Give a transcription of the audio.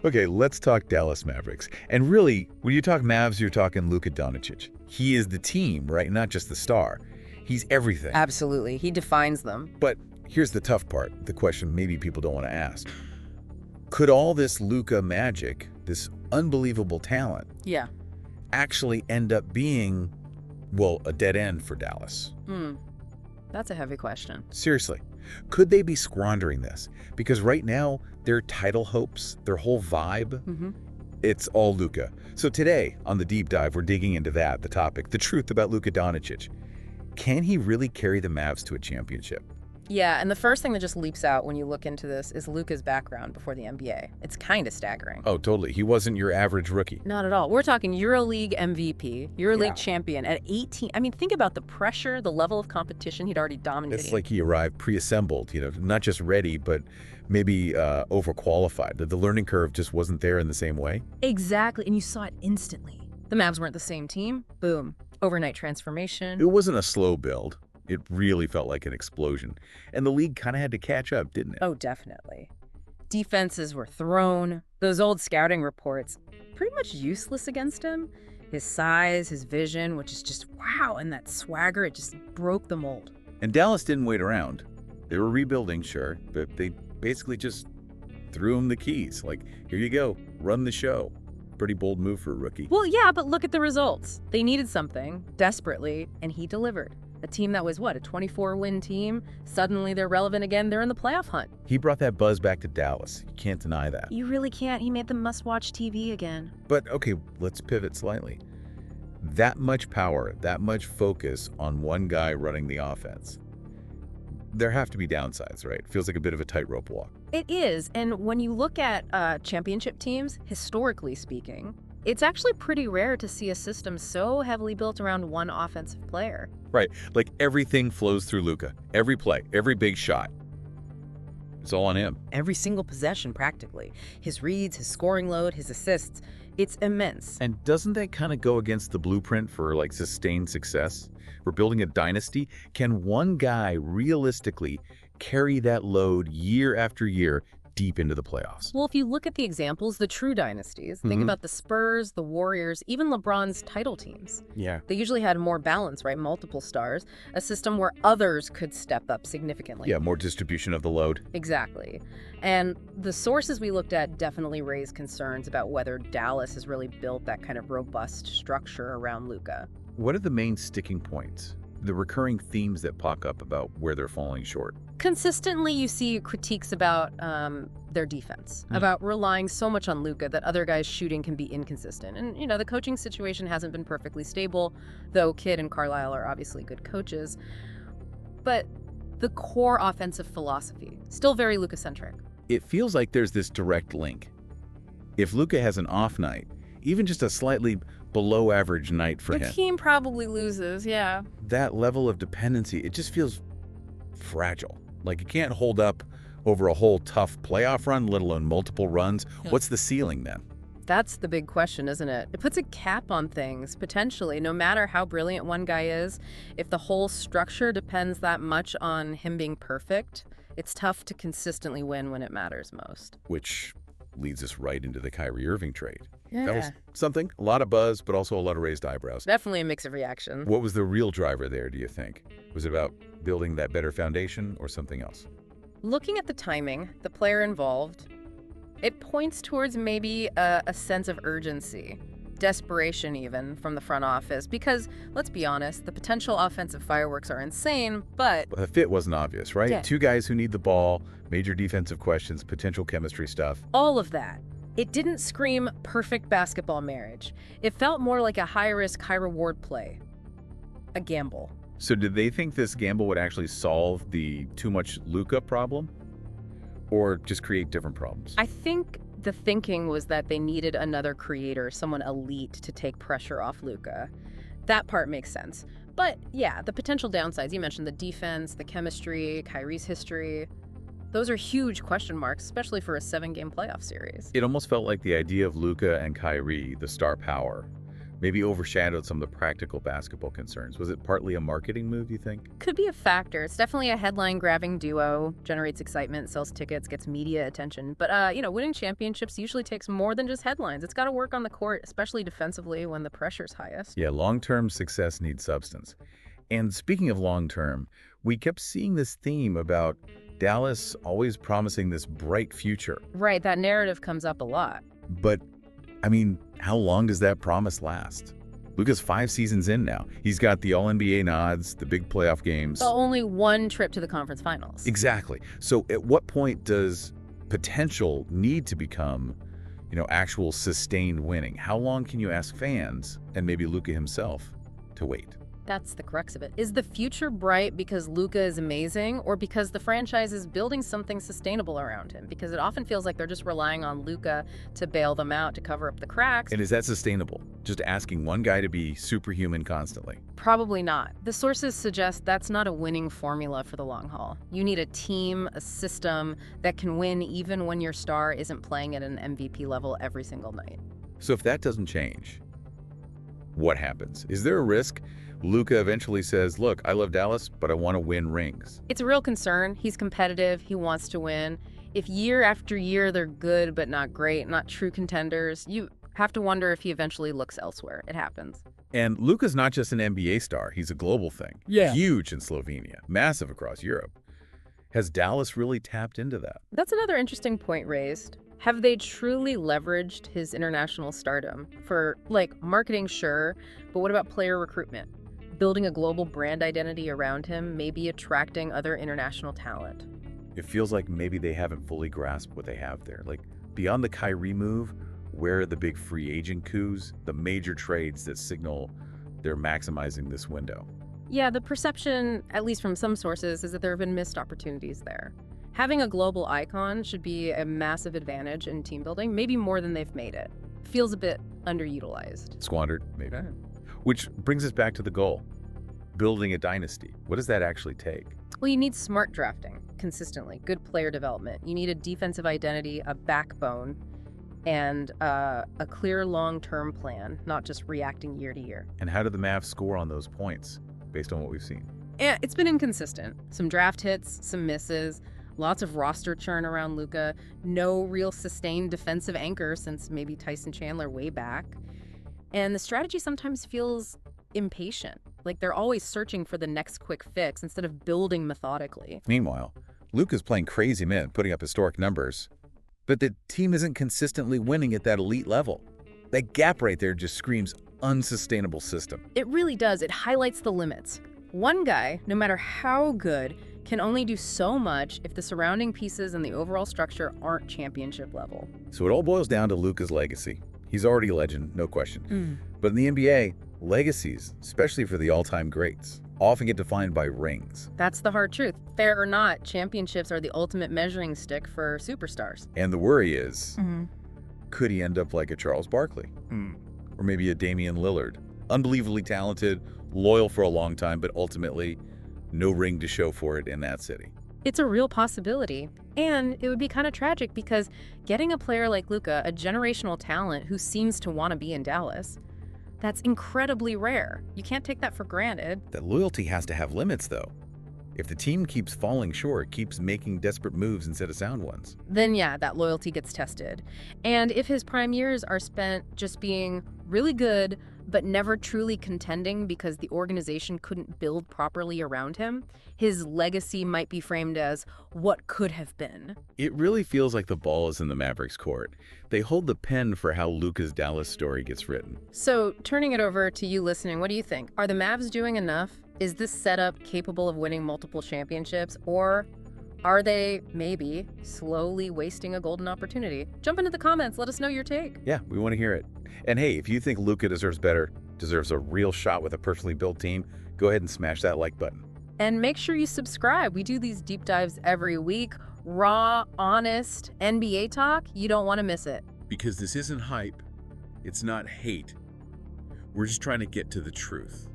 Okay, let's talk Dallas Mavericks. And really, when you talk Mavs, you're talking Luka Doncic. He is the team, right? Not just the star. He's everything. Absolutely. He defines them. But here's the tough part, the question maybe people don't want to ask. Could all this Luka magic, this unbelievable talent, Yeah. actually end up being, well, a dead end for Dallas? That's a heavy question. Seriously, could they be squandering this? Because right now, their title hopes, their whole vibe, it's all Luka. So today, on the deep dive, we're digging into that, the topic, the truth about Luka Doncic. Can he really carry the Mavs to a championship? Yeah, and the first thing that just leaps out when you look into this is Luka's background before the NBA. It's kind of staggering. Oh, totally. He wasn't your average rookie. Not at all. We're talking EuroLeague MVP, EuroLeague champion at 18. I mean, think about the pressure, the level of competition he'd already dominated. It's like he arrived pre-assembled, not just ready, but maybe overqualified. The learning curve just wasn't there in the same way. Exactly, and you saw it instantly. The Mavs weren't the same team. Boom. Overnight transformation. It wasn't a slow build. It really felt like an explosion. And the league kind of had to catch up, didn't it? Oh, definitely. Defenses were thrown. Those old scouting reports, pretty much useless against him. His size, his vision, which is just wow, and that swagger, it just broke the mold. And Dallas didn't wait around. They were rebuilding, sure, but they basically just threw him the keys. Like, here you go, run the show. Pretty bold move for a rookie. Well, yeah, but look at the results. They needed something, desperately, and he delivered. A team that was, what, a 24-win team? Suddenly they're relevant again. They're in the playoff hunt. He brought that buzz back to Dallas. You can't deny that. You really can't. He made them must-watch TV again. But, okay, let's pivot slightly. That much power, that much focus on one guy running the offense. There have to be downsides, right? Feels like a bit of a tightrope walk. It is. And when you look at championship teams, historically speaking, it's actually pretty rare to see a system so heavily built around one offensive player. Right. Like everything flows through Luka. Every play, every big shot. It's all on him. Every single possession, practically. His reads, his scoring load, his assists. It's immense. And doesn't that kind of go against the blueprint for like sustained success? We're building a dynasty. Can one guy realistically carry that load year after year deep into the playoffs? Well, if you look at the examples, the true dynasties, think about the Spurs, the Warriors, even LeBron's title teams. Yeah. They usually had more balance, right? Multiple stars, a system where others could step up significantly. Yeah, more distribution of the load. Exactly. And the sources we looked at definitely raised concerns about whether Dallas has really built that kind of robust structure around Luka. What are the main sticking points? The recurring themes that pop up about where they're falling short? Consistently, you see critiques about their defense, about relying so much on Luka that other guys' shooting can be inconsistent. And, the coaching situation hasn't been perfectly stable, though Kidd and Carlisle are obviously good coaches. But the core offensive philosophy, still very Luka-centric. It feels like there's this direct link. If Luka has an off night, even just a slightly below average night for him, the team probably loses, yeah. that level of dependency, it just feels fragile. Like it can't hold up over a whole tough playoff run, let alone multiple runs. What's the ceiling then? That's the big question, isn't it? It puts a cap on things, potentially, no matter how brilliant one guy is. If the whole structure depends that much on him being perfect, it's tough to consistently win when it matters most. Which leads us right into the Kyrie Irving trade. Yeah. That was something, a lot of buzz, but also a lot of raised eyebrows. Definitely a mix of reactions. What was the real driver there, do you think? Was it about building that better foundation or something else? Looking at the timing, the player involved, it points towards maybe a sense of urgency, desperation even, from the front office. Because, let's be honest, the potential offensive fireworks are insane, but The fit wasn't obvious, right? Yeah. Two guys who need the ball, major defensive questions, potential chemistry stuff. all of that. It didn't scream perfect basketball marriage. It felt more like a high-risk, high-reward play. A gamble. So did they think this gamble would actually solve the too much Luka problem? Or just create different problems? I think the thinking was that they needed another creator, someone elite, to take pressure off Luka. That part makes sense. But yeah, the potential downsides, you mentioned the defense, the chemistry, Kyrie's history. Those are huge question marks, especially for a 7-game playoff series. It almost felt like the idea of Luka and Kyrie, the star power, maybe overshadowed some of the practical basketball concerns. Was it partly a marketing move, you think? Could be a factor. It's definitely a headline-grabbing duo, generates excitement, sells tickets, gets media attention. But, winning championships usually takes more than just headlines. It's got to work on the court, especially defensively when the pressure's highest. Yeah, long-term success needs substance. And speaking of long-term, we kept seeing this theme about Dallas always promising this bright future. Right, that narrative comes up a lot. But, I mean, how long does that promise last? Luka's 5 seasons in now. He's got the All-NBA nods, the big playoff games. But only one trip to the conference finals. Exactly. So at what point does potential need to become, actual sustained winning? How long can you ask fans, and maybe Luka himself, to wait? That's the crux of it. Is the future bright because Luka is amazing, or because the franchise is building something sustainable around him? Because it often feels like they're just relying on Luka to bail them out, to cover up the cracks. And is that sustainable? Just asking one guy to be superhuman constantly? Probably not. The sources suggest that's not a winning formula for the long haul. You need a team, a system that can win even when your star isn't playing at an MVP level every single night. So if that doesn't change, what happens? Is there a risk Luka eventually says, look, I love Dallas, but I want to win rings? It's a real concern. He's competitive. He wants to win. If year after year they're good but not great, not true contenders, you have to wonder if he eventually looks elsewhere. It happens. And Luka's not just an NBA star. He's a global thing. Yeah. Huge in Slovenia, massive across Europe. Has Dallas really tapped into that? That's another interesting point raised. Have they truly leveraged his international stardom? For, marketing, sure, but what about player recruitment? Building a global brand identity around him, maybe attracting other international talent. It feels like maybe they haven't fully grasped what they have there. Like, beyond the Kyrie move, where are the big free agent coups, the major trades that signal they're maximizing this window? Yeah, the perception, at least from some sources, is that there have been missed opportunities there. Having a global icon should be a massive advantage in team building, maybe more than they've made it. Feels a bit underutilized. Squandered, maybe. Which brings us back to the goal, building a dynasty. What does that actually take? Well, you need smart drafting consistently, good player development. You need a defensive identity, a backbone, and a clear long-term plan, not just reacting year to year. And how do the Mavs score on those points based on what we've seen? Yeah, it's been inconsistent. Some draft hits, some misses, lots of roster churn around Luka, no real sustained defensive anchor since maybe Tyson Chandler way back. And the strategy sometimes feels impatient, like they're always searching for the next quick fix instead of building methodically. Meanwhile, Luka's playing crazy men, putting up historic numbers, but the team isn't consistently winning at that elite level. That gap right there just screams unsustainable system. It really does. It highlights the limits. One guy, no matter how good, can only do so much if the surrounding pieces and the overall structure aren't championship level. So it all boils down to Luka's legacy. He's already a legend, no question. But in the NBA, legacies, especially for the all-time greats, often get defined by rings. That's the hard truth. Fair or not, championships are the ultimate measuring stick for superstars. And the worry is, could he end up like a Charles Barkley? Or maybe a Damian Lillard? Unbelievably talented, loyal for a long time, but ultimately no ring to show for it in that city. It's a real possibility. And it would be kind of tragic because getting a player like Luka, a generational talent who seems to want to be in Dallas, that's incredibly rare. You can't take that for granted. That loyalty has to have limits, though. If the team keeps falling short, keeps making desperate moves instead of sound ones, then yeah, that loyalty gets tested. And if his prime years are spent just being really good, but never truly contending because the organization couldn't build properly around him, his legacy might be framed as what could have been. It really feels like the ball is in the Mavericks' court. They hold the pen for how Luka's Dallas story gets written. So, turning it over to you listening, what do you think? Are the Mavs doing enough? Is this setup capable of winning multiple championships? Or are they, maybe, slowly wasting a golden opportunity? Jump into the comments. Let us know your take. Yeah, we want to hear it. And hey, if you think Luka deserves better, deserves a real shot with a personally built team, go ahead and smash that like button. And make sure you subscribe. We do these deep dives every week. Raw, honest NBA talk. You don't want to miss it. Because this isn't hype. It's not hate. We're just trying to get to the truth.